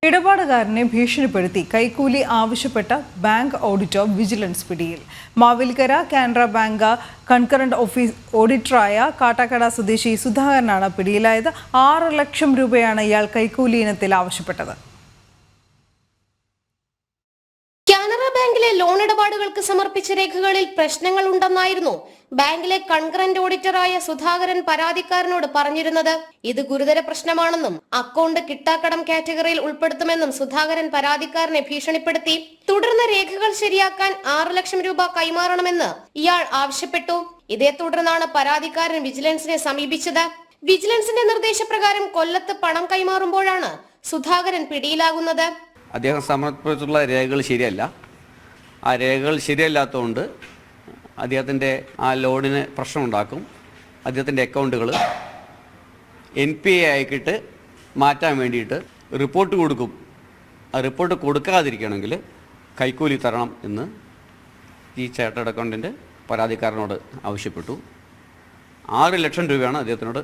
ഇടപാടുകാരനെ ഭീഷണിപ്പെടുത്തി കൈക്കൂലി ആവശ്യപ്പെട്ട ബാങ്ക് ഓഡിറ്റർ വിജിലൻസ് പിടിയിൽ. Mavelikkara Canara bank concurrent office ഓഡിറ്ററായ കാട്ടാക്കട സ്വദേശി സുധാകരനാണ് പിടിയിലായത്. 6 ലക്ഷം രൂപയാണ് ഇയാൾ കൈക്കൂലി ഇനത്തിൽ ആവശ്യപ്പെട്ടത്. കാനറ ബാങ്കിലെ ലോൺ ഇടപാടുകൾക്ക് സമർപ്പിച്ച രേഖകളിൽ പ്രശ്നങ്ങൾ ഉണ്ടെന്നായിരുന്നു ബാങ്കിലെ കൺകറന്റ് ഓഡിറ്ററായ സുധാകരൻ പരാതിക്കാരനോട് പറഞ്ഞിരുന്നത്. ഇത് ഗുരുതര പ്രശ്നമാണെന്നും അക്കൗണ്ട് കിട്ടാക്കടം കാറ്റഗറിയിൽ ഉൾപ്പെടുത്തുമെന്നും സുധാകരൻ പരാതിക്കാരനെ ഭീഷണിപ്പെടുത്തി. തുടർന്ന് രേഖകൾ ശരിയാക്കാൻ 6 ലക്ഷം രൂപ കൈമാറണമെന്ന് ഇയാൾ ആവശ്യപ്പെട്ടു. ഇതേ തുടർന്നാണ് പരാതിക്കാരൻ വിജിലൻസിനെ സമീപിച്ചത്. വിജിലൻസിന്റെ നിർദ്ദേശപ്രകാരം കൊല്ലത്ത് പണം കൈമാറുമ്പോഴാണ് സുധാകരൻ പിടിയിലാകുന്നത്. അദ്ദേഹം സമർപ്പിച്ചിട്ടുള്ള രേഖകൾ ശരിയല്ല. ആ രേഖകൾ ശരിയല്ലാത്തതുകൊണ്ട് അദ്ദേഹത്തിൻ്റെ ആ ലോണിന് പ്രശ്നമുണ്ടാക്കും. അദ്ദേഹത്തിൻ്റെ അക്കൗണ്ടുകൾ NPA ആക്കിയിട്ട് മാറ്റാൻ വേണ്ടിയിട്ട് റിപ്പോർട്ട് കൊടുക്കും. ആ റിപ്പോർട്ട് കൊടുക്കാതിരിക്കണമെങ്കിൽ കൈക്കൂലി തരണം എന്ന് ഈ ചാർട്ടേഡ് അക്കൗണ്ടൻ്റ് പരാതിക്കാരനോട് ആവശ്യപ്പെട്ടു. 6 ലക്ഷം രൂപയാണ് അദ്ദേഹത്തിനോട്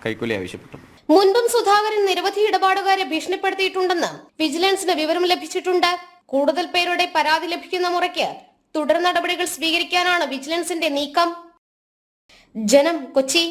കൈക്കൂലി ആവശ്യപ്പെട്ടത്. മുൻപും സുധാകരൻ നിരവധി ഇടപാടുകാരെ ഭീഷണിപ്പെടുത്തിയിട്ടുണ്ടെന്ന് വിജിലൻസിന് വിവരം ലഭിച്ചിട്ടുണ്ട്. കൂടുതൽ പേരുടെ പരാതി ലഭിക്കുന്ന മുറയ്ക്ക് തുടർ നടപടികൾ സ്വീകരിക്കാനാണ് വിജിലൻസിന്റെ നീക്കം. ജനം, കൊച്ചി.